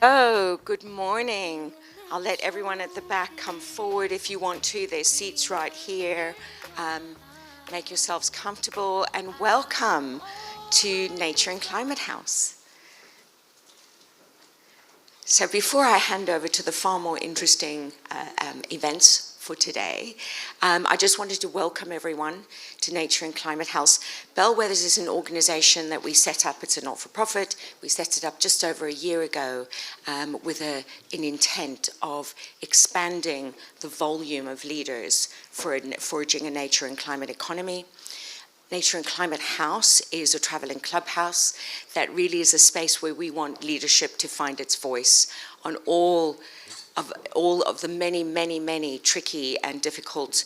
Oh, good morning. I'll let everyone at the back come forward if you want to. There's seats right here. Make yourselves comfortable and welcome to Nature and Climate House. So before I hand over to the far more interesting events for today, I just wanted to welcome everyone to Nature and Climate House. Bellwethers is an organization that we set up. It's a not-for-profit. We set it up just over a year ago with an intent of expanding the volume of leaders for forging a nature and climate economy. Nature and Climate House is a traveling clubhouse that really is a space where we want leadership to find its voice on all of the many, many, many tricky and difficult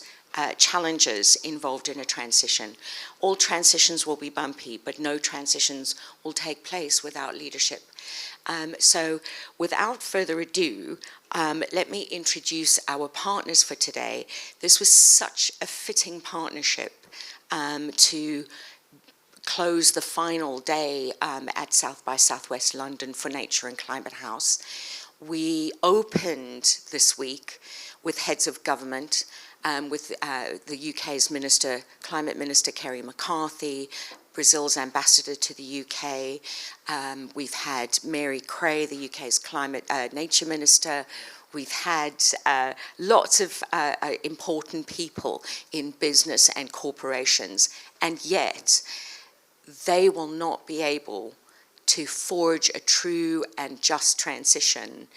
challenges involved in a transition. All transitions will be bumpy, but no transitions will take place without leadership. So without further ado, let me introduce our partners for today. This was such a fitting partnership to close the final day at South by Southwest London for Nature and Climate House. We opened this week with heads of government, with the UK's Climate Minister Kerry McCarthy, Brazil's ambassador to the UK. We've had Mary Creagh, the UK's Nature Minister. We've had lots of important people in business and corporations, and yet they will not be able to forge a true and just transition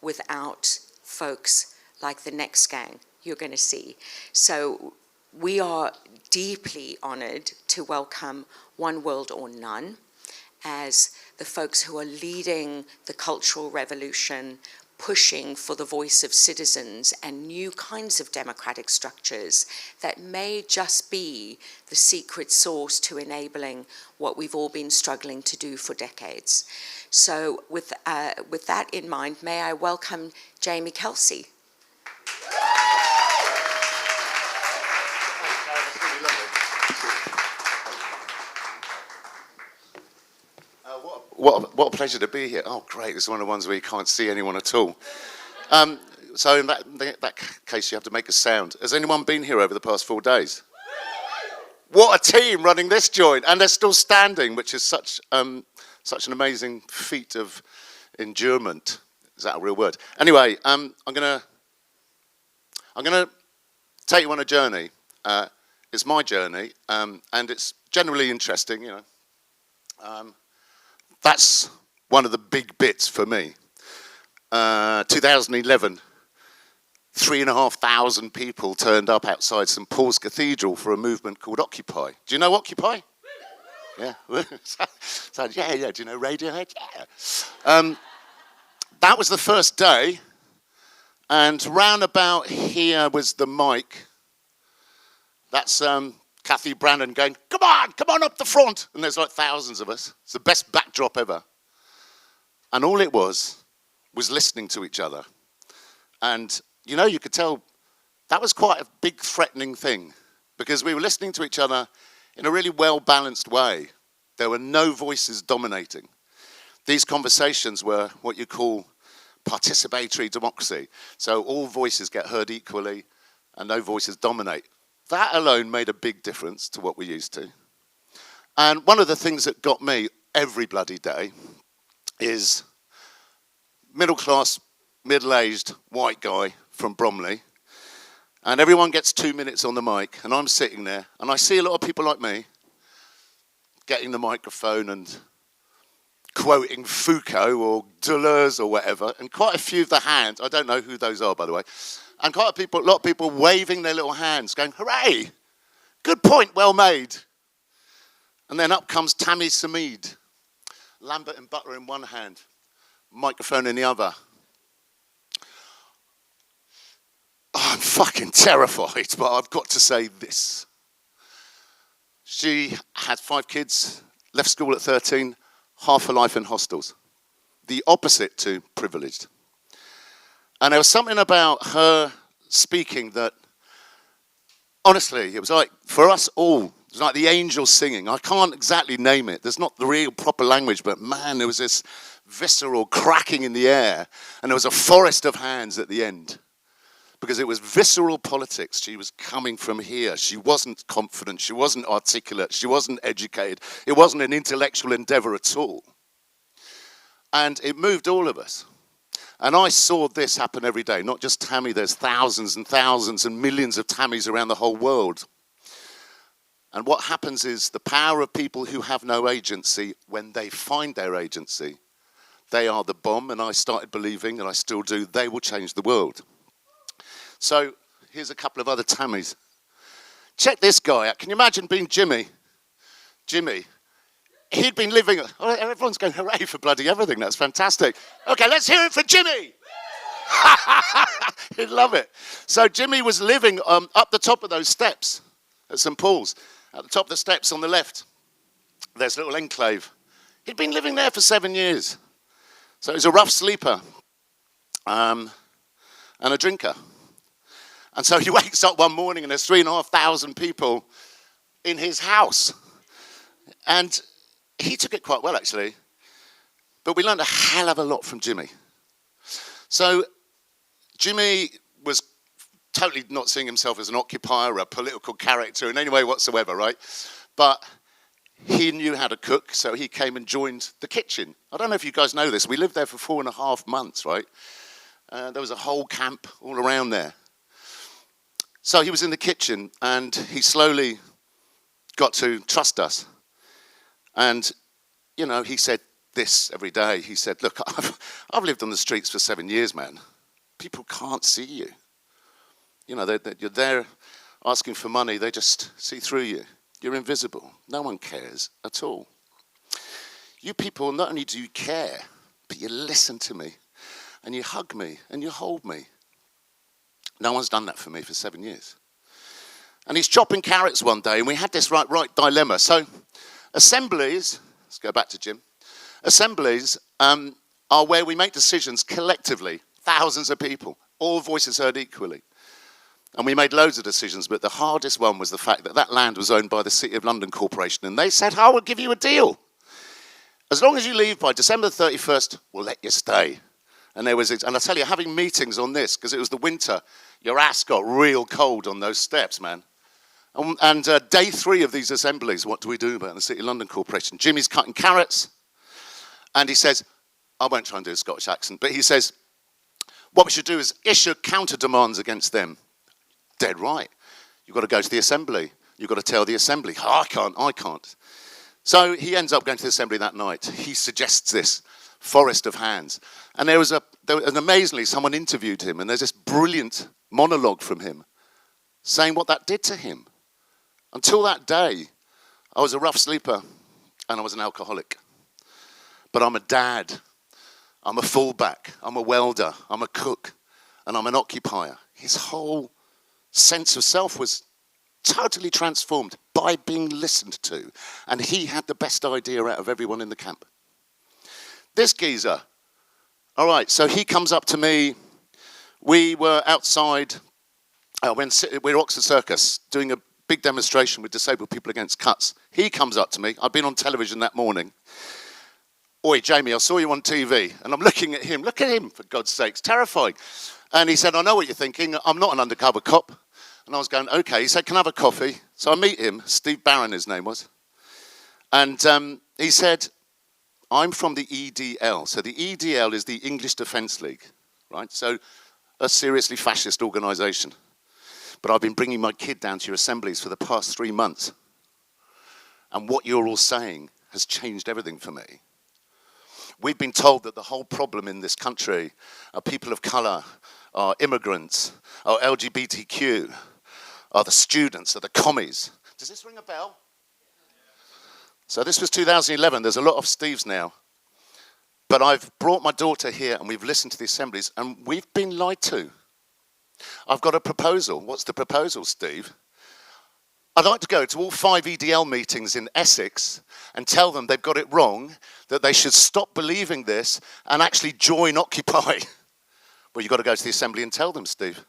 without folks like the next gang you're going to see. So we are deeply honored to welcome One World or None as the folks who are leading the cultural revolution, pushing for the voice of citizens and new kinds of democratic structures that may just be the secret sauce to enabling what we've all been struggling to do for decades. So with that in mind, may I welcome Jamie Kelsey. What a pleasure to be here. Oh, great. This is one of the ones where you can't see anyone at all. So in that case, you have to make a sound. Has anyone been here over the past 4 days? What a team running this joint. And they're still standing, which is such an amazing feat of endurement. Is that a real word? Anyway, I'm gonna take you on a journey. It's my journey, and it's generally interesting, you know. That's one of the big bits for me. 2011, 3,500 people turned up outside St Paul's Cathedral for a movement called Occupy. Do you know Occupy? Yeah. So, yeah. Do you know Radiohead? Yeah. That was the first day, and round about here was the mic. That's Kathy Brannan going, come on up the front. And there's like thousands of us. It's the best backdrop ever. And all it was listening to each other. And, you know, you could tell that was quite a big threatening thing because we were listening to each other in a really well-balanced way. There were no voices dominating. These conversations were what you call participatory democracy. So all voices get heard equally and no voices dominate. That alone made a big difference to what we're used to. And one of the things that got me every bloody day is middle-class, middle-aged white guy from Bromley. And everyone gets 2 minutes on the mic, and I'm sitting there, and I see a lot of people like me getting the microphone and quoting Foucault or Deleuze or whatever, and quite a few of the hands, I don't know who those are, by the way, and quite a lot of people waving their little hands, going, hooray, good point, well made. And then up comes Tammy Samid, Lambert and Butler in one hand, microphone in the other. Oh, I'm fucking terrified, but I've got to say this. She had 5 kids, left school at 13, half her life in hostels. The opposite to privileged. And there was something about her speaking that, honestly, it was like, for us all, it was like the angels singing. I can't exactly name it. There's not the real proper language, but man, there was this visceral cracking in the air, and there was a forest of hands at the end. Because it was visceral politics. She was coming from here. She wasn't confident. She wasn't articulate. She wasn't educated. It wasn't an intellectual endeavor at all. And it moved all of us. And I saw this happen every day. Not just Tammy. There's thousands and thousands and millions of Tammys around the whole world. And what happens is the power of people who have no agency, when they find their agency, they are the bomb. And I started believing, and I still do, they will change the world. So here's a couple of other Tammys. Check this guy out. Can you imagine being Jimmy? Jimmy. He'd been living, oh, everyone's going hooray for bloody everything. That's fantastic. Okay, let's hear it for Jimmy. He'd love it. So Jimmy was living up the top of those steps at St. Paul's. At the top of the steps on the left, there's a little enclave. He'd been living there for 7 years. So he was a rough sleeper and a drinker. And so he wakes up one morning and there's 3,500 people in his house. And he took it quite well, actually. But we learned a hell of a lot from Jimmy. So Jimmy was totally not seeing himself as an occupier or a political character in any way whatsoever, right? But he knew how to cook, so he came and joined the kitchen. I don't know if you guys know this. We lived there for 4.5 months, right? There was a whole camp all around there. So he was in the kitchen, and he slowly got to trust us. And, you know, he said this every day. He said, look, I've lived on the streets for 7 years, man. People can't see you. You know, you're there asking for money. They just see through you. You're invisible. No one cares at all. You people, not only do you care, but you listen to me, and you hug me, and you hold me. No one's done that for me for 7 years. And he's chopping carrots one day, and we had this right dilemma. So assemblies, let's go back to Jim. Assemblies are where we make decisions collectively, thousands of people, all voices heard equally. And we made loads of decisions, but the hardest one was the fact that that land was owned by the City of London Corporation, and they said, I will give you a deal. As long as you leave by December 31st, we'll let you stay. And I tell you, having meetings on this, because it was the winter, your ass got real cold on those steps, man. And day 3 of these assemblies, what do we do about the City of London Corporation? Jimmy's cutting carrots, and he says, I won't try and do a Scottish accent, but he says, what we should do is issue counter demands against them. Dead right. You've got to go to the assembly. You've got to tell the assembly, I can't. So he ends up going to the assembly that night. He suggests this forest of hands. And and amazingly, someone interviewed him, and there's this brilliant monologue from him saying what that did to him. Until that day, I was a rough sleeper and I was an alcoholic. But I'm a dad, I'm a fullback, I'm a welder, I'm a cook, and I'm an occupier. His whole sense of self was totally transformed by being listened to. And he had the best idea out of everyone in the camp. This geezer, all right, so he comes up to me. We were outside, we were Oxford Circus, doing a big demonstration with disabled people against cuts. He comes up to me. I'd been on television that morning. Oi, Jamie, I saw you on TV. And I'm looking at him. Look at him, for God's sakes, terrifying. And he said, I know what you're thinking. I'm not an undercover cop. And I was going, okay. He said, can I have a coffee? So I meet him. Steve Barron, his name was. And he said, I'm from the EDL. So the EDL is the English Defence League, right? So a seriously fascist organisation. But I've been bringing my kid down to your assemblies for the past 3 months. And what you're all saying has changed everything for me. We've been told that the whole problem in this country are people of colour, are immigrants, are LGBTQ, are the students, are the commies. Does this ring a bell? So this was 2011. There's a lot of Steves now. But I've brought my daughter here and we've listened to the assemblies and we've been lied to. I've got a proposal. What's the proposal, Steve? I'd like to go to all 5 EDL meetings in Essex and tell them they've got it wrong, that they should stop believing this and actually join Occupy. Well, you've got to go to the assembly and tell them, Steve.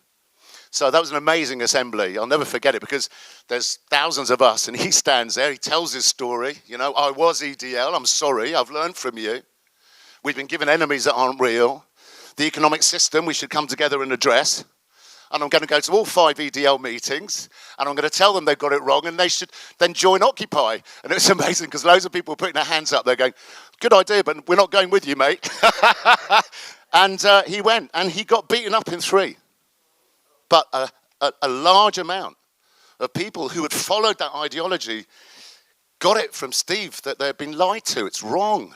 So that was an amazing assembly. I'll never forget it because there's thousands of us and he stands there, he tells his story. You know, I was EDL, I'm sorry, I've learned from you. We've been given enemies that aren't real. The economic system we should come together and address. And I'm going to go to all 5 EDL meetings and I'm going to tell them they've got it wrong and they should then join Occupy. And it's amazing because loads of people are putting their hands up. They're going, good idea, but we're not going with you, mate. And he went and he got beaten up in 3. But a large amount of people who had followed that ideology got it from Steve that they'd been lied to. It's wrong.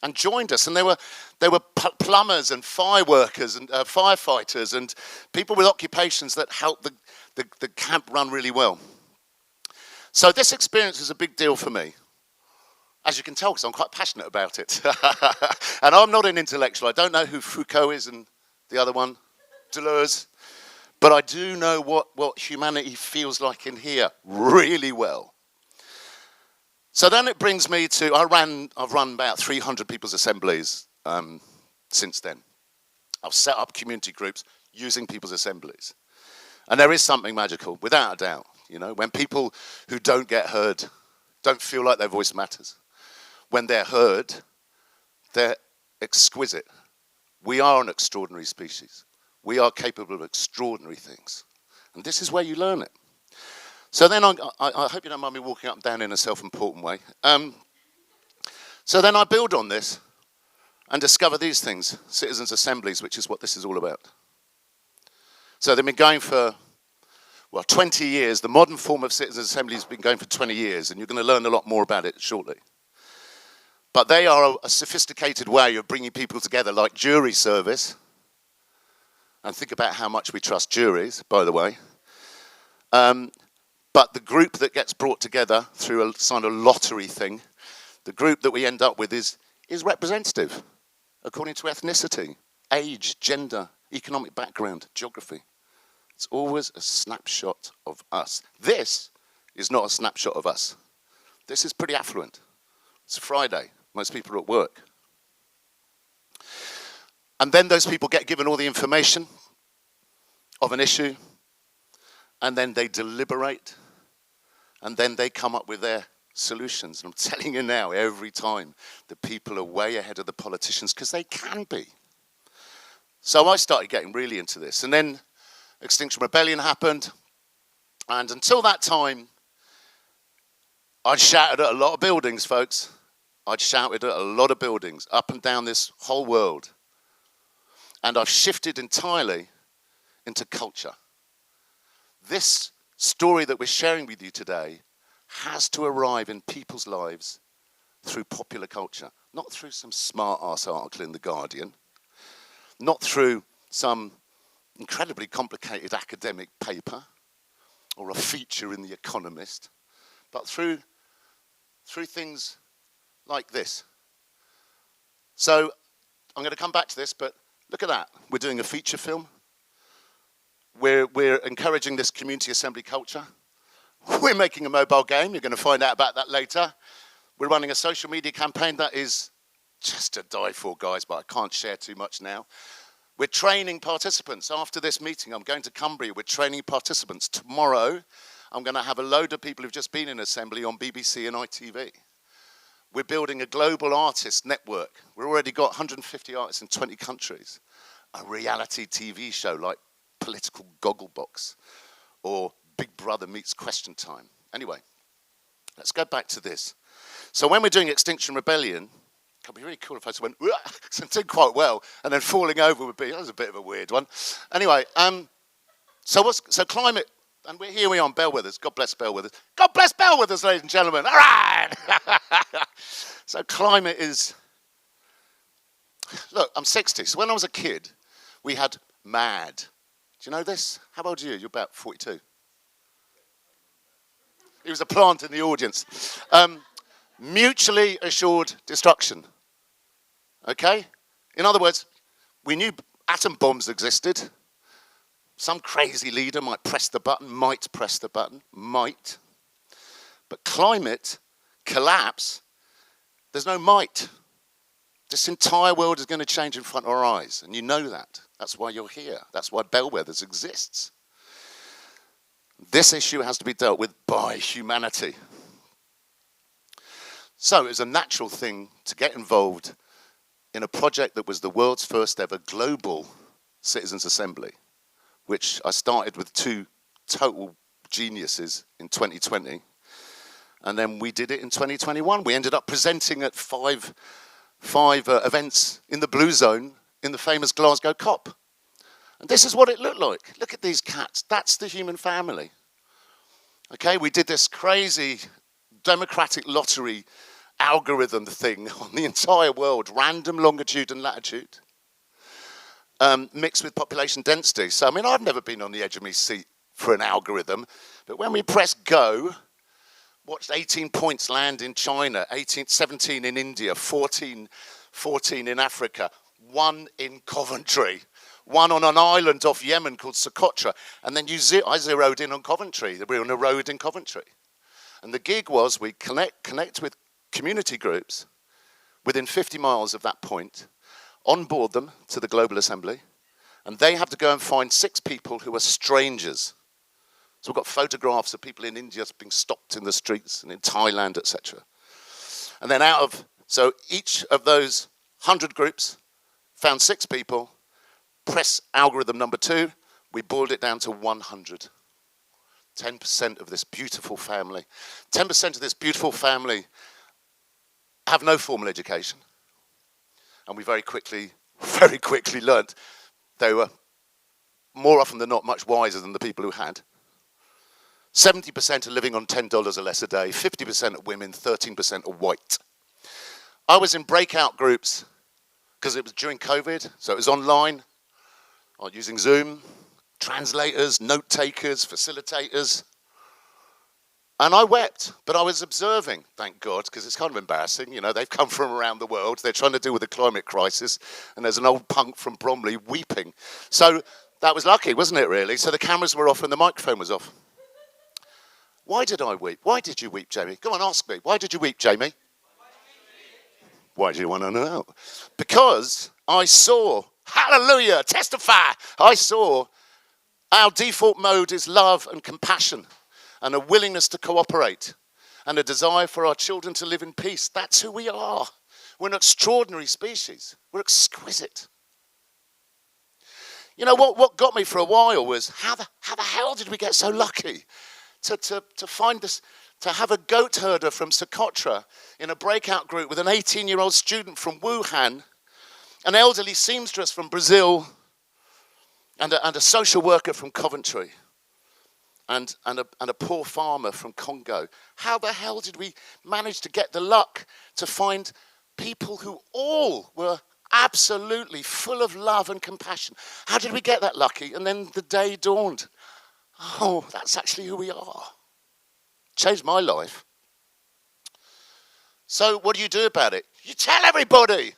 And joined us, and they were plumbers and fire workers and firefighters and people with occupations that helped the camp run really well. So this experience was a big deal for me, as you can tell, because I'm quite passionate about it. And I'm not an intellectual. I don't know who Foucault is and the other one, Deleuze, but I do know what humanity feels like in here really well. So then it brings me to, I've run about 300 people's assemblies since then. I've set up community groups using people's assemblies. And there is something magical, without a doubt, you know, when people who don't get heard, don't feel like their voice matters. When they're heard, they're exquisite. We are an extraordinary species. We are capable of extraordinary things. And this is where you learn it. So then I hope you don't mind me walking up and down in a self-important way. So then I build on this and discover these things, citizens' assemblies, which is what this is all about. So they've been going for, well, 20 years. The modern form of citizens' assemblies has been going for 20 years, and you're going to learn a lot more about it shortly. But they are a sophisticated way of bringing people together, like jury service. And think about how much we trust juries, by the way. But the group that gets brought together through a kind of lottery thing, the group that we end up with is representative according to ethnicity, age, gender, economic background, geography. It's always a snapshot of us. This is not a snapshot of us. This is pretty affluent. It's Friday. Most people are at work. And then those people get given all the information of an issue, and then they deliberate, and then they come up with their solutions. And I'm telling you now, every time, the people are way ahead of the politicians, because they can be. So I started getting really into this. And then Extinction Rebellion happened. And until that time, I'd shouted at a lot of buildings, folks. I'd shouted at a lot of buildings up and down this whole world. And I've shifted entirely into culture. This story that we're sharing with you today has to arrive in people's lives through popular culture, not through some smart-ass article in The Guardian, not through some incredibly complicated academic paper or a feature in The Economist, but through things like this. So I'm going to come back to this, but look at that. We're doing a feature film. We're encouraging this community assembly culture. We're making a mobile game. You're going to find out about that later. We're running a social media campaign that is just to die for, guys, but I can't share too much now. We're training participants. After this meeting, I'm going to Cumbria. We're training participants. Tomorrow, I'm going to have a load of people who've just been in assembly on BBC and ITV. We're building a global artist network. We've already got 150 artists in 20 countries. A reality TV show like Political Gogglebox or Big Brother Meets Question Time. Anyway, let's go back to this. So when we're doing Extinction Rebellion, it would be really cool if I just went, so I'm doing quite well, and then falling over would be, that was a bit of a weird one. Anyway, so climate, and here we are on Bellwethers. God bless Bellwethers. God bless Bellwethers, ladies and gentlemen. All right. So climate is Look, I'm 60. So when I was a kid, we had MAD. Do you know this? How old are you? You're about 42. He was a plant in the audience. Mutually assured destruction. Okay? In other words, we knew atom bombs existed. Some crazy leader might press the button, might. But climate collapse, there's no might. This entire world is going to change in front of our eyes, and you know that. That's why you're here. That's why Bellwethers exists. This issue has to be dealt with by humanity. So it's a natural thing to get involved in a project that was the world's first ever global citizens' assembly, which I started with 2 total geniuses in 2020. And then we did it in 2021. We ended up presenting at five events in the Blue Zone in the famous Glasgow COP. And this is what it looked like. Look at these cats. That's the human family. Okay, we did this crazy democratic lottery algorithm thing on the entire world, random longitude and latitude, mixed with population density. So, I mean, I've never been on the edge of my seat for an algorithm, but when we press go, watched 18 points land in China, 17 in India, 14 in Africa, 1 in Coventry, 1 on an island off Yemen called Socotra, and then I zeroed in on Coventry. We were on a road in Coventry. And the gig was we connect with community groups within 50 miles of that point, onboard them to the Global Assembly, and they have to go and find 6 people who are strangers. So we've got photographs of people in India being stopped in the streets and in Thailand, etc. And then so each of those 100 groups found 6 people, press algorithm number 2, we boiled it down to 100. 10% of this beautiful family. 10% of this beautiful family have no formal education. And we very quickly learnt they were more often than not much wiser than the people who had. 70% are living on $10 or less a day, 50% are women, 13% are white. I was in breakout groups because it was during COVID, so it was online, using Zoom, translators, note takers, facilitators. And I wept, but I was observing, thank God, because it's kind of embarrassing. You know, they've come from around the world. They're trying to deal with the climate crisis, and there's an old punk from Bromley weeping. So that was lucky, wasn't it, really? So the cameras were off and the microphone was off. Why did I weep? Why did you weep, Jamie? Go on, ask me. Why did you weep, Jamie? Why do you want to know? Because I saw, hallelujah, testify, I saw our default mode is love and compassion and a willingness to cooperate and a desire for our children to live in peace. That's who we are. We're an extraordinary species. We're exquisite. You know, what got me for a while was how the hell did we get so lucky to find this, to have a goat herder from Socotra in a breakout group with an 18-year-old student from Wuhan, an elderly seamstress from Brazil, and a social worker from Coventry, and a poor farmer from Congo. How the hell did we manage to get the luck to find people who all were absolutely full of love and compassion? How did we get that lucky? And then the day dawned. Oh, that's actually who we are. Changed my life. So what do you do about it? You tell everybody.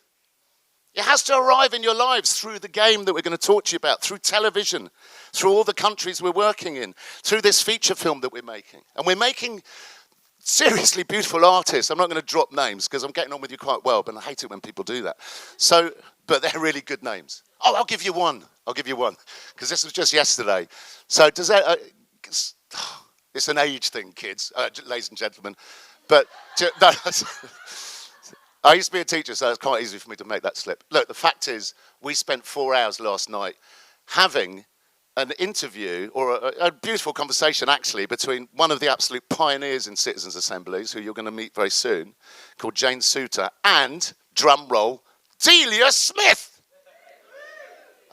It has to arrive in your lives through the game that we're going to talk to you about, through television, through all the countries we're working in, through this feature film that we're making. And we're making seriously beautiful artists. I'm not going to drop names because I'm getting on with you quite well, but I hate it when people do that. So, but they're really good names. Oh, I'll give you one, because this was just yesterday. So does that, it's an age thing, kids, ladies and gentlemen. But no, I used to be a teacher, so it's quite easy for me to make that slip. Look, the fact is, we spent 4 hours last night having an interview, or a beautiful conversation, actually, between one of the absolute pioneers in citizens' assemblies, who you're going to meet very soon, called Jane Souter, and, drum roll, Delia Smith.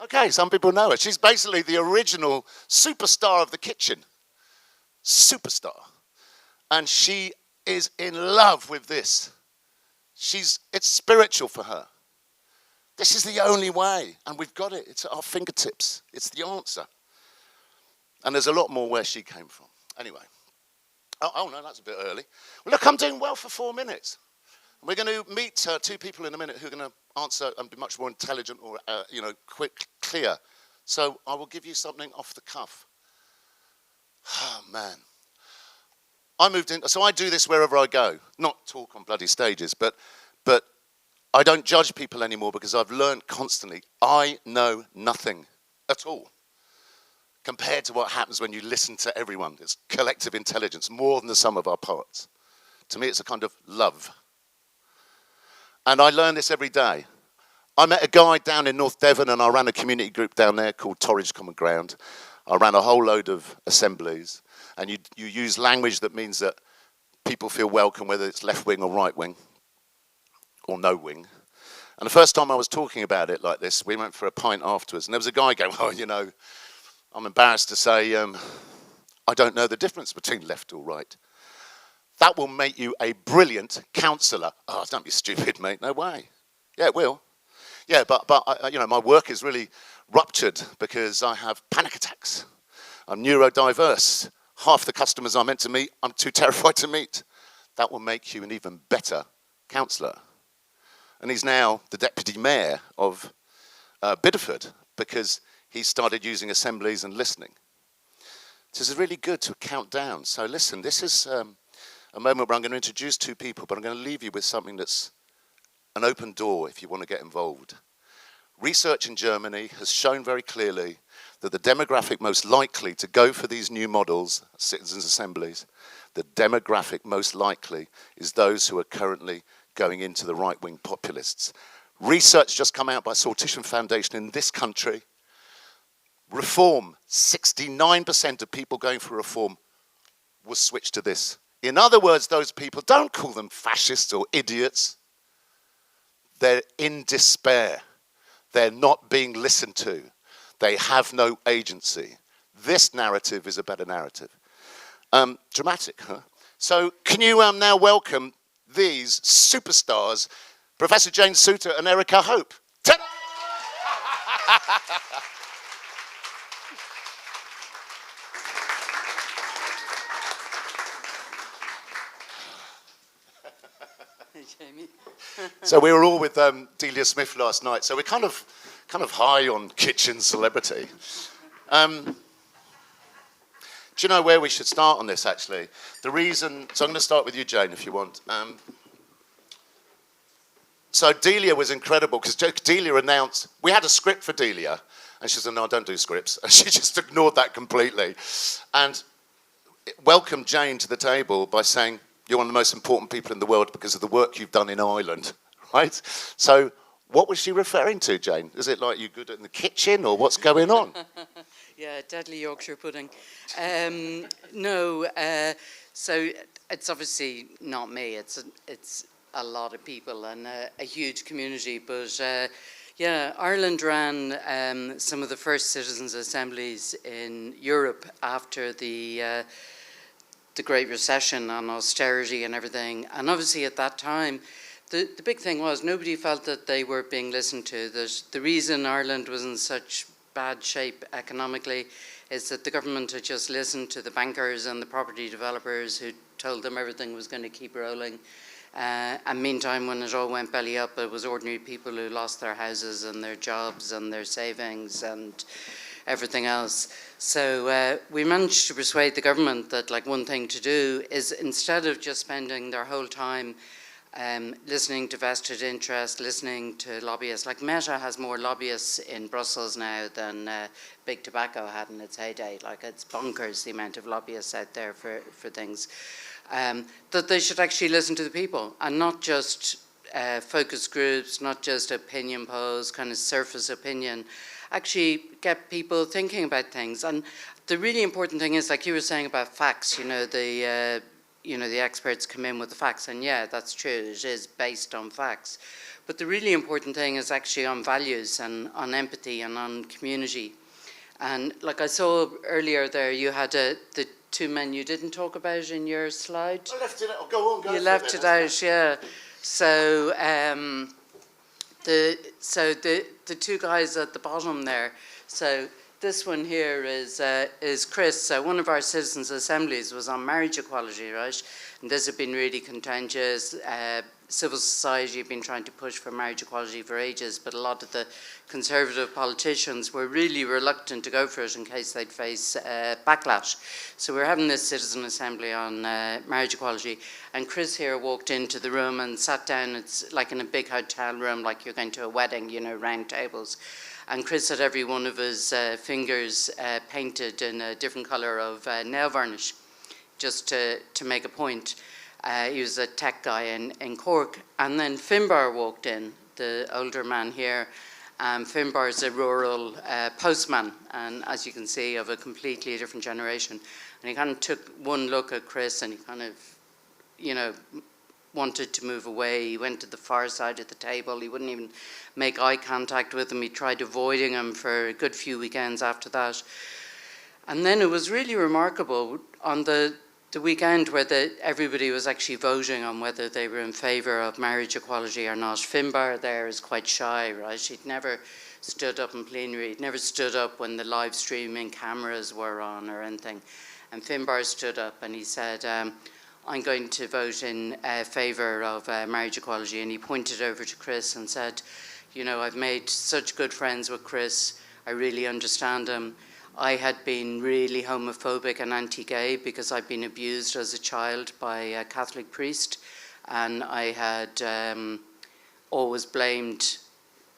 Okay, some people know her. She's basically the original superstar of the kitchen. Superstar. And she is in love with this. It's spiritual for her. This is the only way, and we've got it. It's at our fingertips. It's the answer. And there's a lot more where she came from. Anyway. Oh no, that's a bit early. Well, look, I'm doing well for 4 minutes. We're going to meet two people in a minute who are going to answer and be much more intelligent or, quick, clear. So I will give you something off the cuff. Oh, man. I moved in, so I do this wherever I go. Not talk on bloody stages, but I don't judge people anymore because I've learned constantly I know nothing at all compared to what happens when you listen to everyone. It's collective intelligence, more than the sum of our parts. To me, it's a kind of love. And I learn this every day. I met a guy down in North Devon and I ran a community group down there called Torridge Common Ground. I ran a whole load of assemblies, and you use language that means that people feel welcome, whether it's left wing or right wing, or no wing. And the first time I was talking about it like this, we went for a pint afterwards, and there was a guy going, oh, I'm embarrassed to say, I don't know the difference between left or right. That will make you a brilliant counsellor. Oh, don't be stupid, mate, no way. Yeah, it will. Yeah, but my work is really ruptured because I have panic attacks. I'm neurodiverse. Half the customers I'm meant to meet, I'm too terrified to meet. That will make you an even better counsellor. And he's now the deputy mayor of Bideford because he started using assemblies and listening. This is really good to count down. So listen, this is a moment where I'm going to introduce two people, but I'm going to leave you with something that's an open door if you want to get involved. Research in Germany has shown very clearly that the demographic most likely to go for these new models, citizens' assemblies, the demographic most likely is those who are currently going into the right-wing populists. Research just come out by Sortition Foundation in this country. Reform, 69% of people going for reform will switch to this. In other words, those people, don't call them fascists or idiots. They're in despair. They're not being listened to. They have no agency. This narrative is a better narrative. Dramatic, huh? So can you now welcome these superstars, Professor Jane Souter and Erica Hope. Ta-da! Hey, Jamie. So we were all with Delia Smith last night, so we're kind of high on kitchen celebrity. Do you know where we should start on this, actually? The reason, so I'm going to start with you, Jane, if you want. So Delia was incredible, because Delia announced, we had a script for Delia, and she said, no, I don't do scripts. And she just ignored that completely. And welcomed Jane to the table by saying, you're one of the most important people in the world because of the work you've done in Ireland, right? So what was she referring to, Jane? Is it like you're good in the kitchen, or what's going on? Yeah, deadly Yorkshire pudding. So it's obviously not me. It's a lot of people and a huge community. But yeah, Ireland ran some of the first citizens' assemblies in Europe after the Great Recession and austerity and everything. And obviously at that time, the big thing was nobody felt that they were being listened to. The reason Ireland was in such bad shape economically is that the government had just listened to the bankers and the property developers who told them everything was going to keep rolling. And meantime, when it all went belly up, it was ordinary people who lost their houses and their jobs and their savings and everything else. So we managed to persuade the government that one thing to do is, instead of just spending their whole time listening to vested interest, listening to lobbyists. Like Meta has more lobbyists in Brussels now than Big Tobacco had in its heyday. It's bonkers the amount of lobbyists out there for things. That they should actually listen to the people and not just focus groups, not just opinion polls, kind of surface opinion. Actually get people thinking about things. And the really important thing is, like you were saying about facts, the experts come in with the facts, and yeah, that's true, it is based on facts. But the really important thing is actually on values and on empathy and on community. And like I saw earlier there, you had the two men you didn't talk about in your slide. I left it out. Go on, go. You left it out, yeah. So so the two guys at the bottom there, so this one here is Chris. So one of our citizens' assemblies was on marriage equality, right? And this had been really contentious. Civil society had been trying to push for marriage equality for ages, but a lot of the conservative politicians were really reluctant to go for it in case they'd face backlash. So we're having this citizen assembly on marriage equality, and Chris here walked into the room and sat down. It's like in a big hotel room, like you're going to a wedding, you know, round tables. And Chris had every one of his fingers painted in a different colour of nail varnish, just to make a point. He was a tech guy in Cork. And then Finbar walked in, the older man here. Finbar is a rural postman, and as you can see, of a completely different generation. And he kind of took one look at Chris and he kind of, you know, wanted to move away. He went to the far side of the table. He wouldn't even make eye contact with him. He tried avoiding him for a good few weekends after that. And then it was really remarkable on the weekend where everybody was actually voting on whether they were in favour of marriage equality or not. Finbar there is quite shy, right? He'd never stood up in plenary. He'd never stood up when the live streaming cameras were on or anything. And Finbar stood up and he said, I'm going to vote in favour of marriage equality. And he pointed over to Chris and said, you know, I've made such good friends with Chris. I really understand him. I had been really homophobic and anti-gay because I'd been abused as a child by a Catholic priest, and I had always blamed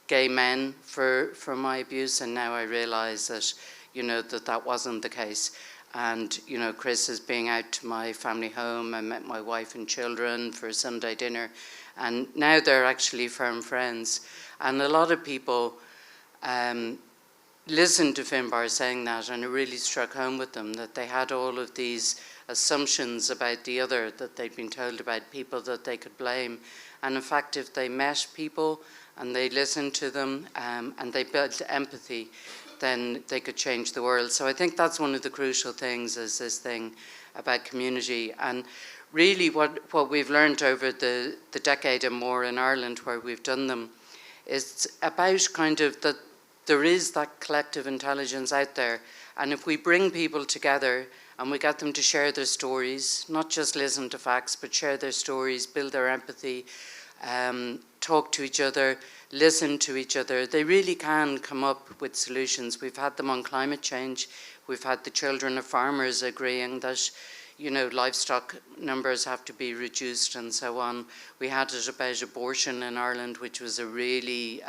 gay men for my abuse, and now I realise that, you know, that wasn't the case. And, you know, Chris is being out to my family home. I met my wife and children for a Sunday dinner, and now they're actually firm friends. And a lot of people listened to Finbar saying that, and it really struck home with them that they had all of these assumptions about the other, that they'd been told about people that they could blame. And in fact, if they met people and they listened to them and they built empathy, then they could change the world. So I think that's one of the crucial things, is this thing about community. And really what we've learned over the decade and more in Ireland where we've done them is about kind of that there is that collective intelligence out there. And if we bring people together and we get them to share their stories, not just listen to facts, but share their stories, build their empathy, talk to each other, listen to each other, they really can come up with solutions. We've had them on climate change. We've had the children of farmers agreeing that, you know, livestock numbers have to be reduced and so on. We had it about abortion in Ireland, which was a really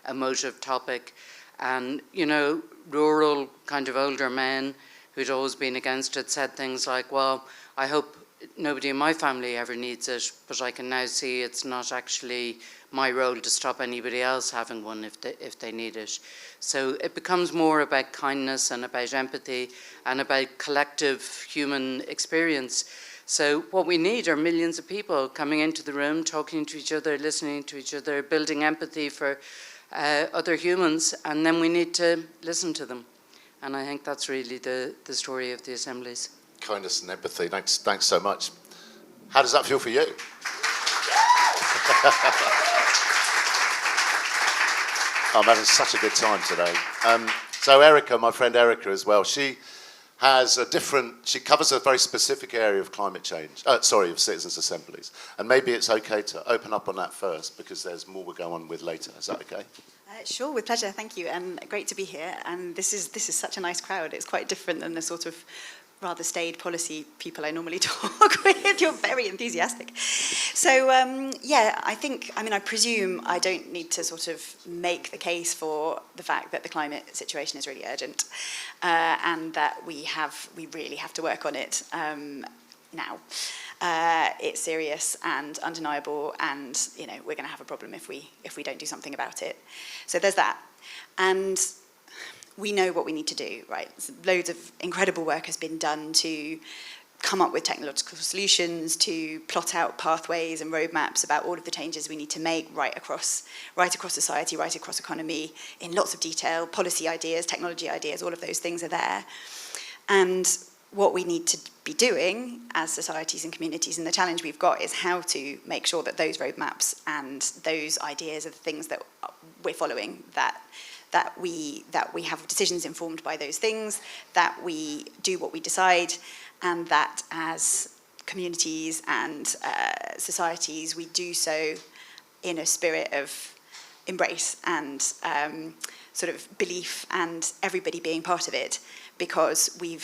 emotive topic. And, you know, rural kind of older men who'd always been against it said things like, well, I hope nobody in my family ever needs it, but I can now see it's not actually my role to stop anybody else having one if they need it. So it becomes more about kindness and about empathy and about collective human experience. So what we need are millions of people coming into the room, talking to each other, listening to each other, building empathy for other humans, and then we need to listen to them. And I think that's really the story of the assemblies. Kindness and empathy. Thanks so much. How does that feel for you? I'm having such a good time today. So Erica, my friend Erica as well, she covers a very specific area of climate change, of citizens' assemblies. And maybe it's okay to open up on that first, because there's more we'll go on with later. Is that okay? Sure, with pleasure, thank you. And great to be here. And this is such a nice crowd. It's quite different than the sort of rather staid policy people I normally talk with. You're very enthusiastic. So, I presume I don't need to sort of make the case for the fact that the climate situation is really urgent and that we really have to work on it now. It's serious and undeniable, and, you know, we're going to have a problem if we don't do something about it. So there's that. And we know what we need to do, right? So loads of incredible work has been done to come up with technological solutions, to plot out pathways and roadmaps about all of the changes we need to make right across society, right across economy, in lots of detail. Policy ideas, technology ideas, all of those things are there. And what we need to be doing as societies and communities, and the challenge we've got is how to make sure that those roadmaps and those ideas are the things that we're following, that we have decisions informed by those things, that we do what we decide, and that as communities and societies we do so in a spirit of embrace and sort of belief and everybody being part of it, because we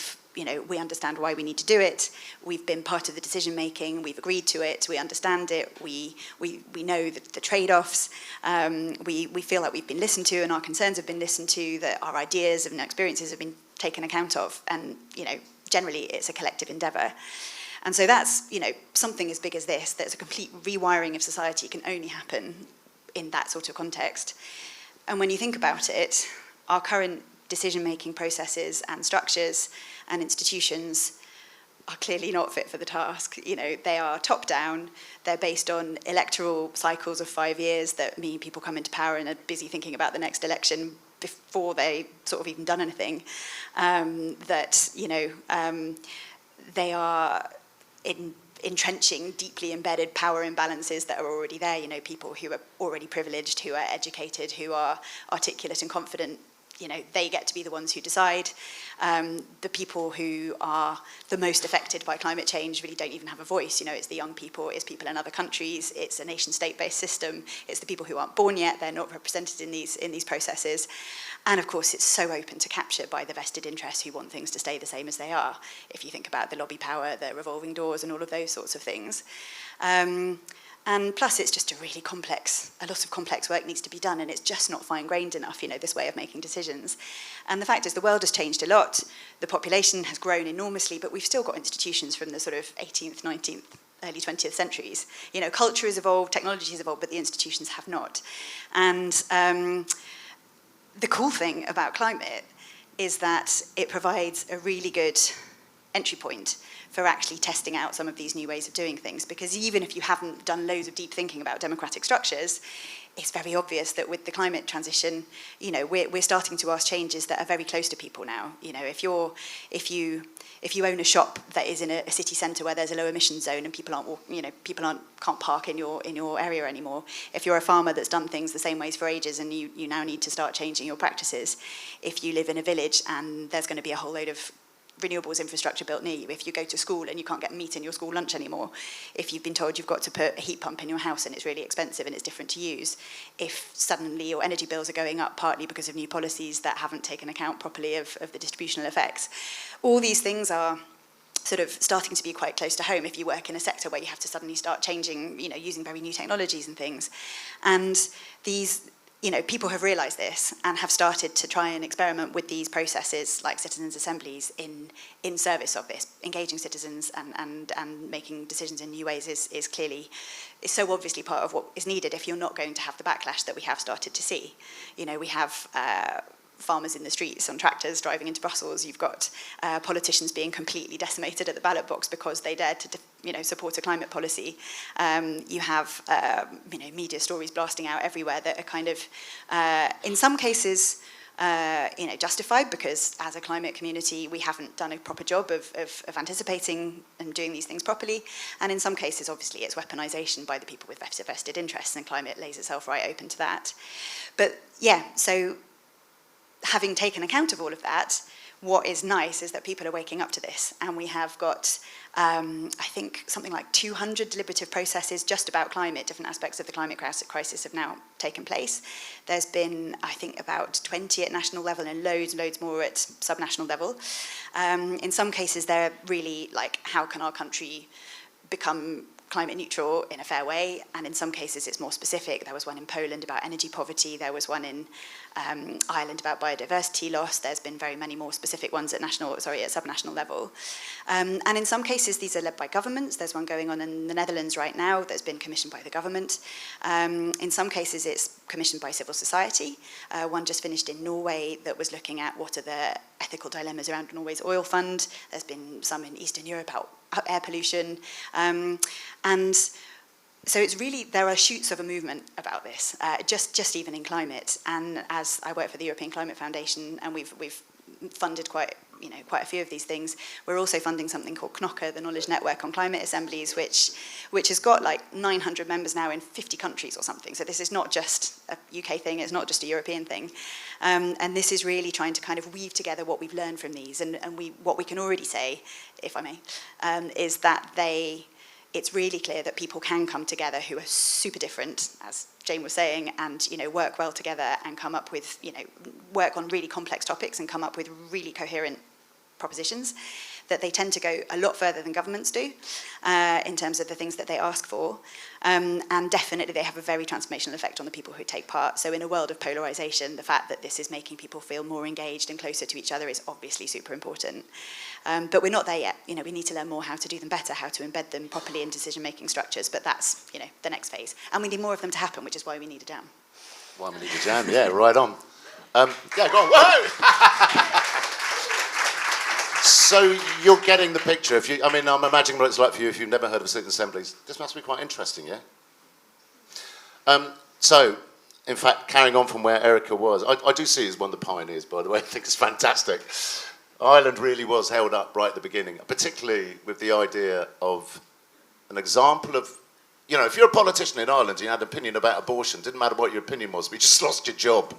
understand why we need to do it. We've been part of the decision making. We've agreed to it. We understand it. We know the trade-offs. We feel like we've been listened to, and our concerns have been listened to. That our ideas and experiences have been taken account of. And generally, it's a collective endeavour. And so that's something as big as this. That's a complete rewiring of society can only happen in that sort of context. And when you think about it, our current decision-making processes and structures and institutions are clearly not fit for the task. They are top-down. They're based on electoral cycles of 5 years that mean people come into power and are busy thinking about the next election before they sort of even done anything. They are entrenching deeply embedded power imbalances that are already there. People who are already privileged, who are educated, who are articulate and confident, they get to be the ones who decide. The people who are the most affected by climate change really don't even have a voice. It's the young people, it's people in other countries, it's a nation-state-based system, it's the people who aren't born yet, they're not represented in these processes. And of course, it's so open to capture by the vested interests who want things to stay the same as they are. If you think about the lobby power, the revolving doors, and all of those sorts of things. And plus, it's just a lot of complex work needs to be done, and it's just not fine-grained enough, this way of making decisions. And the fact is, the world has changed a lot. The population has grown enormously, but we've still got institutions from the sort of 18th, 19th, early 20th centuries. Culture has evolved, technology has evolved, but the institutions have not. And the cool thing about climate is that it provides a really good entry point for actually testing out some of these new ways of doing things. Because even if you haven't done loads of deep thinking about democratic structures, it's very obvious that with the climate transition, we're starting to ask changes that are very close to people now. If you own a shop that is in a city centre where there's a low emission zone and people can't park in your area anymore. If you're a farmer that's done things the same ways for ages and you now need to start changing your practices. If you live in a village and there's going to be a whole load of renewables infrastructure built near you, if you go to school and you can't get meat in your school lunch anymore, if you've been told you've got to put a heat pump in your house and it's really expensive and it's different to use, if suddenly your energy bills are going up partly because of new policies that haven't taken account properly of the distributional effects, all these things are sort of starting to be quite close to home if you work in a sector where you have to suddenly start changing, using very new technologies and things. And these people have realised this and have started to try and experiment with these processes like citizens' assemblies in service of this. Engaging citizens and making decisions in new ways is so obviously part of what is needed if you're not going to have the backlash that we have started to see. We have farmers in the streets on tractors driving into Brussels. You've got politicians being completely decimated at the ballot box because they dared to support a climate policy. You have media stories blasting out everywhere that are kind of, in some cases, justified, because as a climate community we haven't done a proper job of anticipating and doing these things properly, and in some cases obviously it's weaponization by the people with vested interests, and climate lays itself right open to that. But yeah, so having taken account of all of that, what is nice is that people are waking up to this, and we have got, I think, something like 200 deliberative processes just about climate. Different aspects of the climate crisis have now taken place. There's been, I think, about 20 at national level and loads more at subnational level. In some cases, they're really like, how can our country become climate neutral in a fair way, and in some cases it's more specific. There was one in Poland about energy poverty, there was one in Ireland about biodiversity loss. There's been very many more specific ones at subnational level. And in some cases these are led by governments. There's one going on in the Netherlands right now that's been commissioned by the government. In some cases it's commissioned by civil society. One just finished in Norway that was looking at what are the ethical dilemmas around Norway's oil fund. There's been some in Eastern Europe about air pollution. And so it's really, there are shoots of a movement about this, just even in climate. And as I work for the European Climate Foundation, and we've funded quite quite a few of these things. We're also funding something called KNOCCA, the Knowledge Network on Climate Assemblies, which has got like 900 members now in 50 countries or something. So this is not just a UK thing, it's not just a European thing. And this is really trying to kind of weave together what we've learned from these. And what we can already say, if I may, is that it's really clear that people can come together who are super different, as Jane was saying, and work well together and come up with, work on really complex topics and come up with really coherent propositions, that they tend to go a lot further than governments do in terms of the things that they ask for. And definitely they have a very transformational effect on the people who take part. So in a world of polarisation, the fact that this is making people feel more engaged and closer to each other is obviously super important. But we're not there yet. We need to learn more how to do them better, how to embed them properly in decision-making structures. But that's, the next phase. And we need more of them to happen, which is why we need a jam. Why we need a jam, yeah, right on. Yeah, go on. Whoa! So you're getting the picture. I'm imagining what it's like for you if you've never heard of citizen assemblies. This must be quite interesting, yeah? So, in fact, carrying on from where Erica was, I do see as one of the pioneers, by the way. I think it's fantastic. Ireland really was held up right at the beginning, particularly with the idea of an example of, if you're a politician in Ireland and you had an opinion about abortion, didn't matter what your opinion was, but you just lost your job.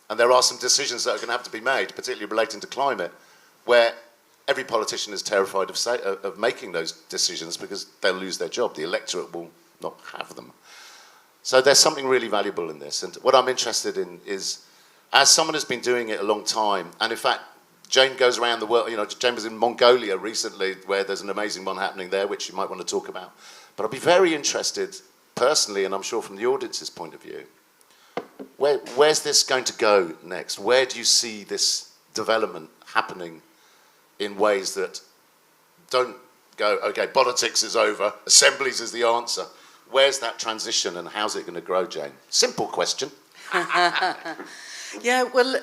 And there are some decisions that are going to have to be made, particularly relating to climate, where every politician is terrified of making those decisions because they'll lose their job. The electorate will not have them. So there's something really valuable in this. And what I'm interested in is, as someone who's been doing it a long time, and in fact, Jane goes around the world, Jane was in Mongolia recently, where there's an amazing one happening there, which you might want to talk about. But I'd be very interested, personally, and I'm sure from the audience's point of view, where's this going to go next? Where do you see this development happening in ways that don't go, okay, politics is over, assemblies is the answer. Where's that transition and how's it going to grow, Jane? Simple question. Yeah, well,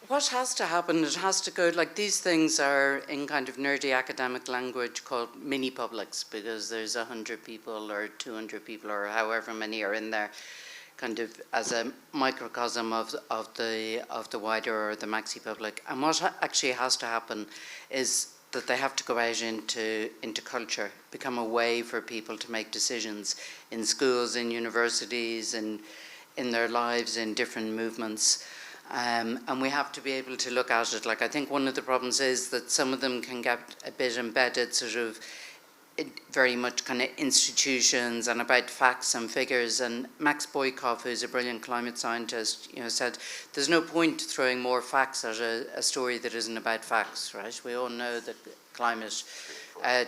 what has to happen, it has to go, these things are in kind of nerdy academic language called mini-publics, because there's 100 people or 200 people or however many are in there, kind of as a microcosm of the wider or the maxi public. And what actually has to happen is that they have to go out into culture, become a way for people to make decisions in schools, in universities, in their lives, in different movements. And we have to be able to look at it. I think one of the problems is that some of them can get a bit embedded sort of very much kind of institutions and about facts and figures. And Max Boykoff, who's a brilliant climate scientist, said there's no point throwing more facts at a story that isn't about facts, right? We all know that climate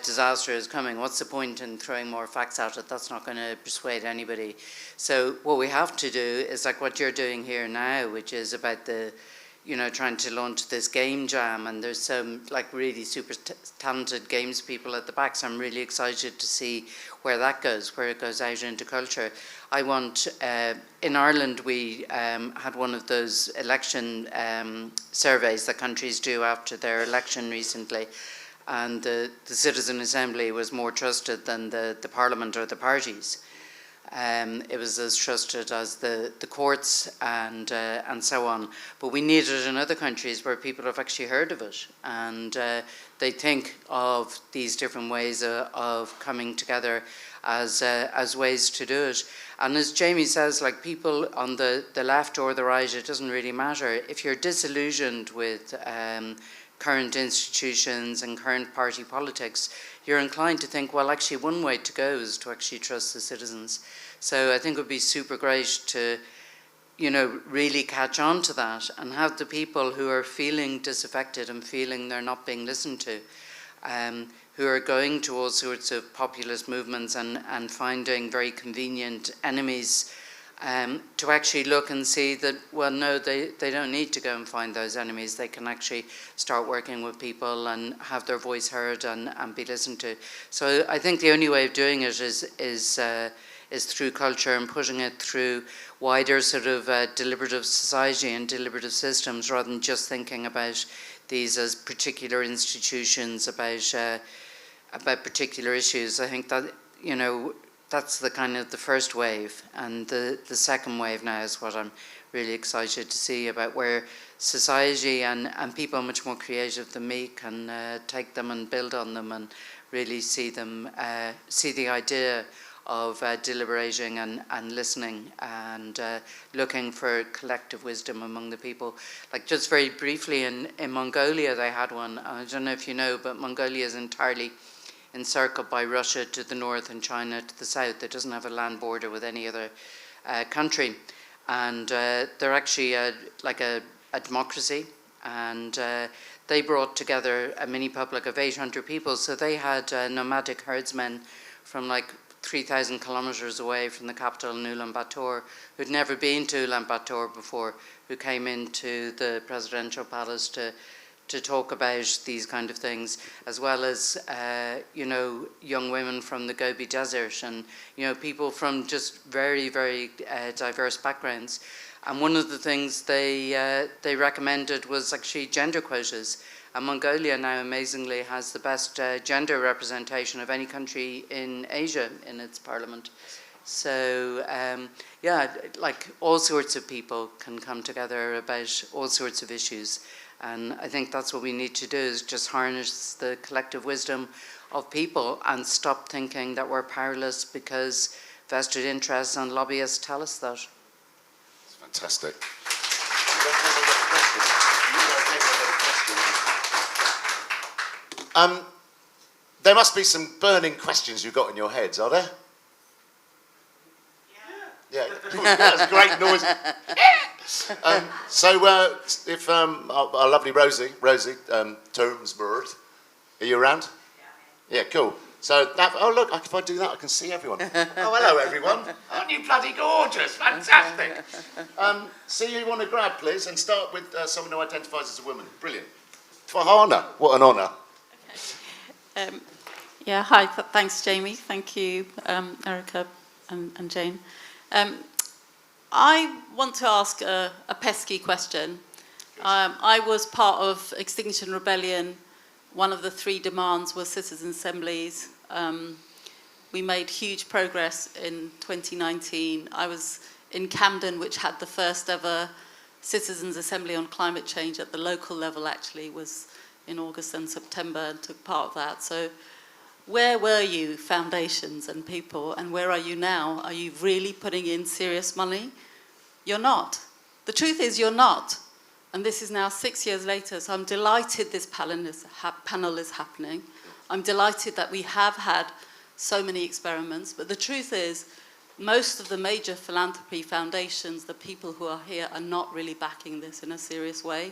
disaster is coming. What's the point in throwing more facts at it? That's not going to persuade anybody. So what we have to do is what you're doing here now, which is about trying to launch this game jam, and there's some really super talented games people at the back, so I'm really excited to see where that goes, where it goes out into culture. I want, in Ireland we had one of those election surveys that countries do after their election recently, and the Citizen Assembly was more trusted than the Parliament or the parties. It was as trusted as the courts and so on. But we need it in other countries where people have actually heard of it, and they think of these different ways of coming together as ways to do it. And as Jamie says, people on the left or the right, it doesn't really matter. If you're disillusioned with current institutions and current party politics, you're inclined to think, well, actually, one way to go is to actually trust the citizens. So I think it would be super great to, really catch on to that and have the people who are feeling disaffected and feeling they're not being listened to, who are going to all sorts of populist movements and finding very convenient enemies, to actually look and see that, well, no, they don't need to go and find those enemies. They can actually start working with people and have their voice heard and be listened to. So I think the only way of doing it is through culture and putting it through wider sort of deliberative society and deliberative systems, rather than just thinking about these as particular institutions, about particular issues. I think that, that's the kind of the first wave, and the second wave now is what I'm really excited to see about where society and people much more creative than me can take them and build on them and really see them, see the idea of deliberating and listening and looking for collective wisdom among the people. Like just very briefly in Mongolia they had one, I don't know if you know, but Mongolia is entirely encircled by Russia to the north and China to the south. It doesn't have a land border with any other country. And they're actually like a democracy, and they brought together a mini public of 800 people. So they had nomadic herdsmen from like 3,000 kilometers away from the capital in Ulaanbaatar, who'd never been to Ulaanbaatar before, who came into the presidential palace to talk about these kind of things, as well as, you know, young women from the Gobi Desert and, you know, people from just very, very diverse backgrounds. And one of the things they recommended was actually gender quotas. And Mongolia now amazingly has the best gender representation of any country in Asia in its parliament. So yeah, like all sorts of people can come together about all sorts of issues. And I think that's what we need to do, is just harness the collective wisdom of people and stop thinking that we're powerless because vested interests and lobbyists tell us that. It's fantastic. There must be some burning questions you've got in your heads, are there? Yeah. That's great noise. So if our lovely Rosie Termsbird, are you around? Yeah, cool. So that, oh look, if I do that, I can see everyone. Oh, hello everyone. Aren't you bloody gorgeous? Fantastic. See you on a grab, please, and start with someone who identifies as a woman. Brilliant. Farhana, what an honour. Yeah, hi, thanks Jamie, thank you Erica and Jane. I want to ask a pesky question. I was part of Extinction Rebellion. One of the 3 demands was citizen assemblies. We made huge progress in 2019. I was in Camden, which had the first ever citizens assembly on climate change at the local level, actually, was in August and September, and took part of that. So where were you, foundations and people, and where are you now? Are you really putting in serious money? You're not. The truth is you're not. And this is now 6 years later, so I'm delighted this panel is happening. I'm delighted that we have had so many experiments, but the truth is most of the major philanthropy foundations, the people who are here, are not really backing this in a serious way.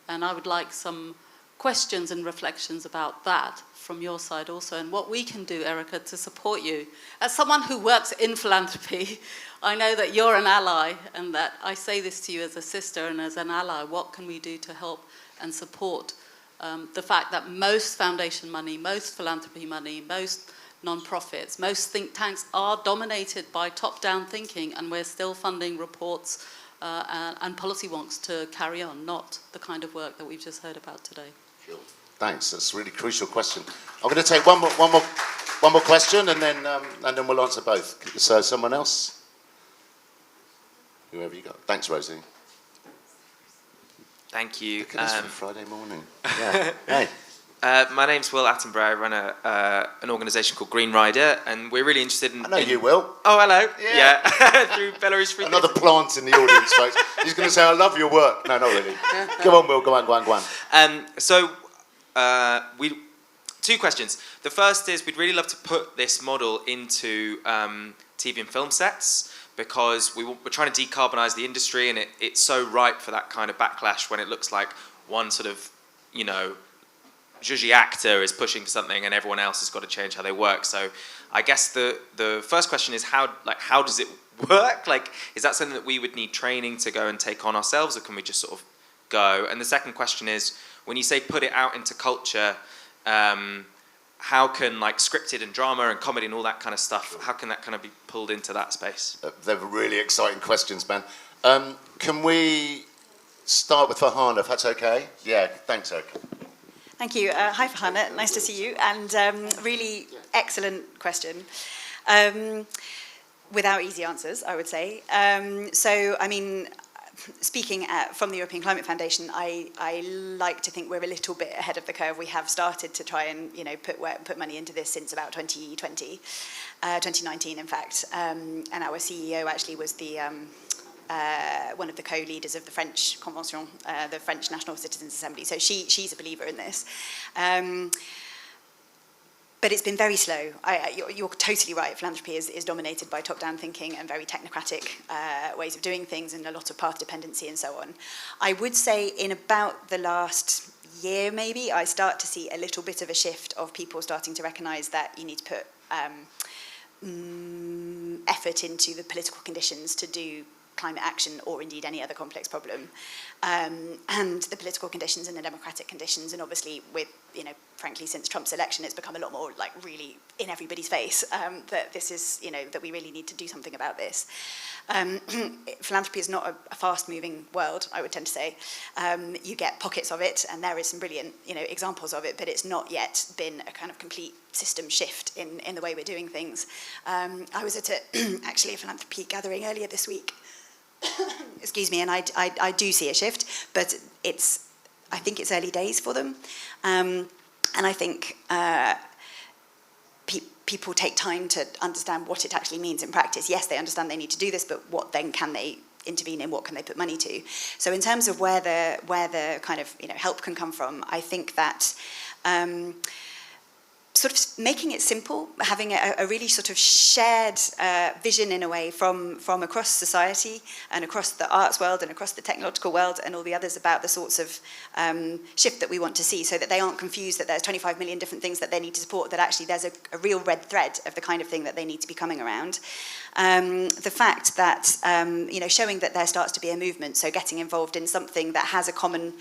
And I would like some questions and reflections about that from your side also, and what we can do, Erica, to support you. As someone who works in philanthropy, I know that you're an ally, and that I say this to you as a sister and as an ally. What can we do to help and support the fact that most foundation money, most philanthropy money, most non-profits, most think tanks are dominated by top-down thinking, and we're still funding reports and policy wonks to carry on, not the kind of work that we've just heard about today. Sure. Thanks. That's a really crucial question. I'm going to take one more question, and then we'll answer both. So someone else, whoever you got. Thanks, Rosie. Thank you. Look at this for Friday morning. Yeah. Hey. My name's Will Attenborough. I run an organisation called Green Rider, and we're really interested in... I know you, Will. Oh, hello. Yeah. Through Belarus Free... Another plant in the audience, folks. He's going to say, I love your work. No, not really. Come on, Will. Go on. So, two questions. The first is, we'd really love to put this model into TV and film sets, because we're trying to decarbonise the industry, and it's so ripe for that kind of backlash when it looks like one sort of, you know, zhuzhy actor is pushing for something and everyone else has got to change how they work. So I guess the first question is, how does it work? Like, is that something that we would need training to go and take on ourselves, or can we just sort of go? And the second question is, when you say put it out into culture, how can, like, scripted and drama and comedy and all that kind of stuff, how can that kind of be pulled into that space? They're really exciting questions, man. Can we start with Farhana, if that's okay? Yeah, thanks, Erica. Thank you. Hi, Farhana. Nice to see you. And really excellent question. Without easy answers, I would say. So, I mean, speaking from the European Climate Foundation, I like to think we're a little bit ahead of the curve. We have started to try and put money into this since about 2020, 2019 in fact. And our CEO actually was the one of the co-leaders of the French Convention, the French National Citizens Assembly. So she's a believer in this. But it's been very slow. You're totally right. Philanthropy is dominated by top-down thinking and very technocratic ways of doing things and a lot of path dependency and so on. I would say in about the last year, maybe, I start to see a little bit of a shift of people starting to recognise that you need to put effort into the political conditions to do climate action or indeed any other complex problem, and the political conditions and the democratic conditions. And obviously with, frankly, since Trump's election, it's become a lot more like really in everybody's face that this is, that we really need to do something about this. Philanthropy is not a fast-moving world, I would tend to say. You get pockets of it, and there is some brilliant, examples of it, but it's not yet been a kind of complete system shift in the way we're doing things. I was at actually a philanthropy gathering earlier this week, excuse me, and I do see a shift, but I think it's early days for them, and I think people take time to understand what it actually means in practice. Yes, they understand they need to do this, but what then can they intervene in? What can they put money to? So in terms of where the kind of help can come from, I think that sort of making it simple, having a really sort of shared vision in a way from across society and across the arts world and across the technological world and all the others about the sorts of shift that we want to see, so that they aren't confused that there's 25 million different things that they need to support, that actually there's a real red thread of the kind of thing that they need to be coming around. The fact that, showing that there starts to be a movement, so getting involved in something that has a common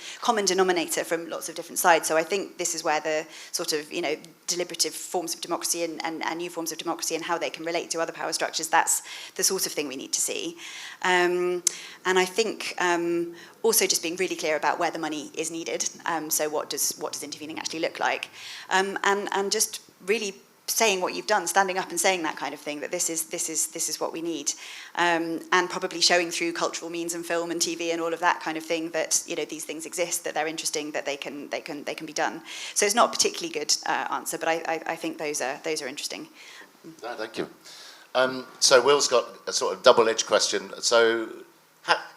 denominator from lots of different sides. So I think this is where the sort of, deliberative forms of democracy and new forms of democracy and how they can relate to other power structures, that's the sort of thing we need to see. And I think also just being really clear about where the money is needed. So what does intervening actually look like? And just really saying what you've done, standing up and saying that kind of thing, that this is what we need, and probably showing through cultural means and film and TV and all of that kind of thing that these things exist, that they're interesting, that they can be done. So it's not a particularly good answer, but I think those are interesting. No, thank you. So Will's got a sort of double-edged question. So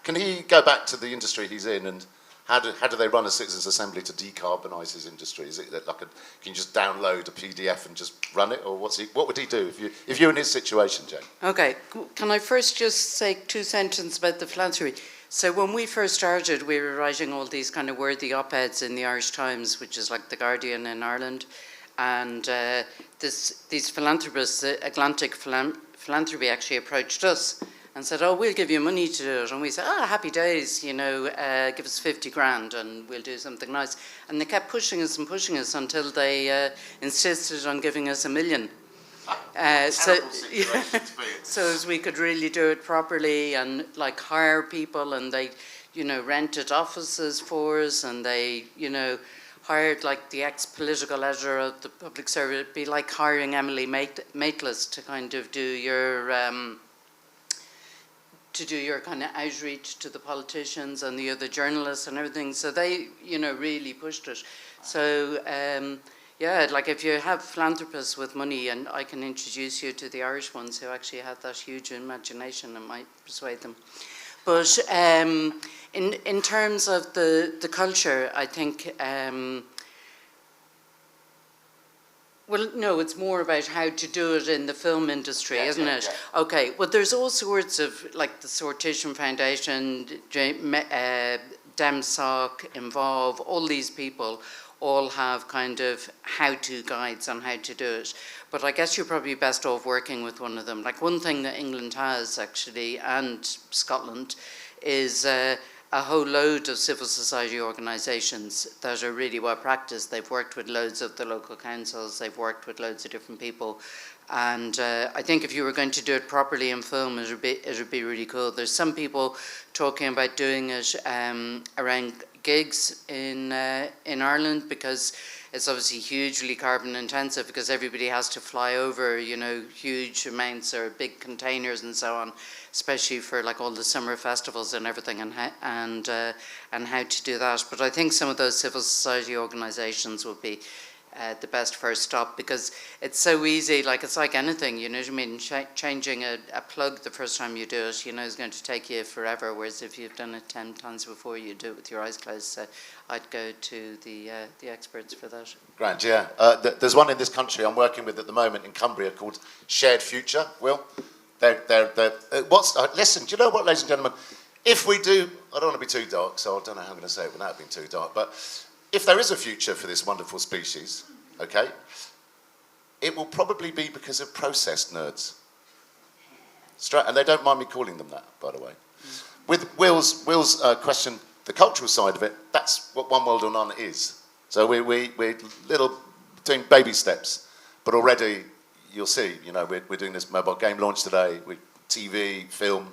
can he go back to the industry he's in, and how do they run a citizens' assembly to decarbonise his industry? Is it like can you just download a PDF and just run it, or what would he do if you're in his situation, Jane? Okay, can I first just say 2 sentences about the philanthropy? So when we first started, we were writing all these kind of worthy op-eds in the Irish Times, which is like the Guardian in Ireland, and these philanthropists, Atlantic Philanthropy, actually approached us and said, "Oh, we'll give you money to do it." And we said, "Oh, happy days, give us 50 grand and we'll do something nice." And they kept pushing us until they insisted on giving us $1 million. So as we could really do it properly and like hire people, and they, rented offices for us, and they, hired like the ex-political editor of the Public Service. It'd be like hiring Emily Maitlis to kind of do your kind of outreach to the politicians and the other journalists and everything. So they, really pushed it. So, like if you have philanthropists with money, and I can introduce you to the Irish ones who actually have that huge imagination and might persuade them. But in terms of the culture, I think, well, no, it's more about how to do it in the film industry, isn't it? Yeah. Okay, well, there's all sorts of, like the Sortition Foundation, DEMSOC, Involve, all these people all have kind of how-to guides on how to do it. But I guess you're probably best off working with one of them. Like one thing that England has, actually, and Scotland, is a whole load of civil society organisations that are really well practiced. They've worked with loads of the local councils, they've worked with loads of different people, And I think if you were going to do it properly in film, it would be really cool. There's some people talking about doing it around gigs in Ireland, because it's obviously hugely carbon intensive, because everybody has to fly over, you know, huge amounts or big containers and so on, especially for like all the summer festivals and everything, and how to do that. But I think some of those civil society organisations would be the best first stop, because it's so easy. Like, it's like anything, you know what I mean? Changing a plug the first time you do it, you know, is going to take you forever, whereas if you've done it 10 times before, you do it with your eyes closed. So I'd go to the experts for that. Grand, yeah. There's one in this country I'm working with at the moment in Cumbria called Shared Future, Will. Listen, do you know what, ladies and gentlemen? If we do, I don't want to be too dark, so I don't know how I'm going to say it without being too dark, but if there is a future for this wonderful species, okay, it will probably be because of processed nerds. And they don't mind me calling them that, by the way. With Will's question, the cultural side of it, that's what One World or None is. So we're doing baby steps, but already you'll see, you know, we're doing this mobile game launch today with TV, film,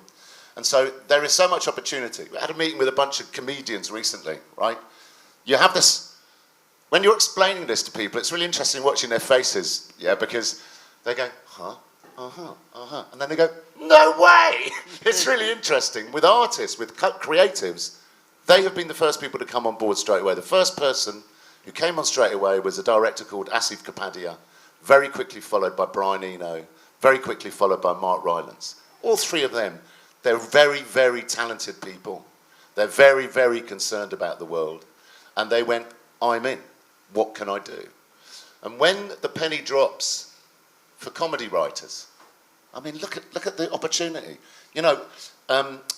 and so there is so much opportunity. We had a meeting with a bunch of comedians recently, right? You have this, when you're explaining this to people, it's really interesting watching their faces, yeah, because they go, huh, uh-huh, and then they go, no way! It's really interesting. With artists, with creatives, they have been the first people to come on board straight away. The first person who came on straight away was a director called Asif Kapadia, very quickly followed by Brian Eno, very quickly followed by Mark Rylance. All three of them, they're very, very talented people. They're very, very concerned about the world. And they went, I'm in. What can I do? And when the penny drops for comedy writers, I mean, look at the opportunity. You know,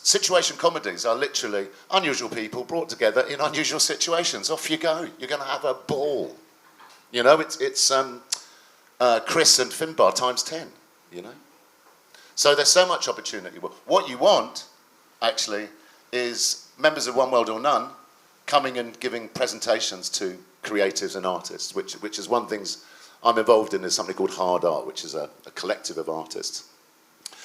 situation comedies are literally unusual people brought together in unusual situations. Off you go. You're going to have a ball. You know, it's Chris and Finbar times 10, you know. So there's so much opportunity. What you want, actually, is members of One World or None coming and giving presentations to creatives and artists, which is one of the things I'm involved in. Is something called Hard Art, which is a collective of artists.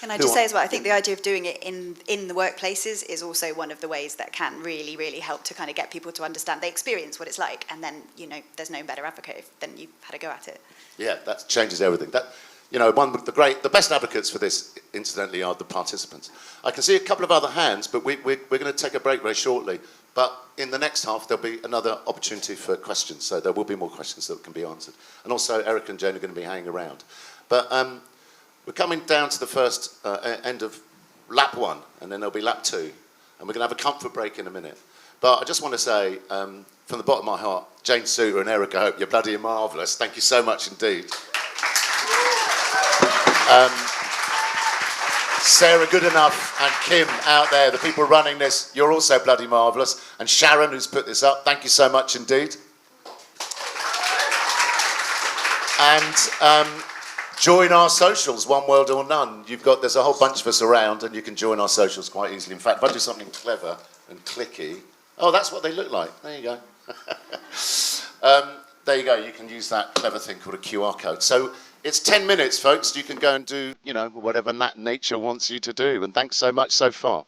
Can I just say as well, I think the idea of doing it in the workplaces is also one of the ways that can really, really help to kind of get people to understand. They experience what it's like, and then, you know, there's no better advocate than you've had a go at it. Yeah, that changes everything. That, you know, the best advocates for this, incidentally, are the participants. I can see a couple of other hands, but we're going to take a break very shortly. But in the next half, there'll be another opportunity for questions. So there will be more questions that can be answered. And also, Eric and Jane are going to be hanging around. But we're coming down to the first end of lap 1, and then there'll be lap 2. And we're going to have a comfort break in a minute. But I just want to say, from the bottom of my heart, Jane Suter and Eric, I hope you're bloody marvellous. Thank you so much indeed. Sarah Goodenough and Kim out there, the people running this, you're also bloody marvellous. And Sharon, who's put this up, thank you so much indeed. And join our socials, One World or None. There's a whole bunch of us around, and you can join our socials quite easily. In fact, if I do something clever and clicky, oh, that's what they look like. There you go. There you go. You can use that clever thing called a QR code. So it's 10 minutes, folks. You can go and do, you know, whatever nature wants you to do. And thanks so much so far.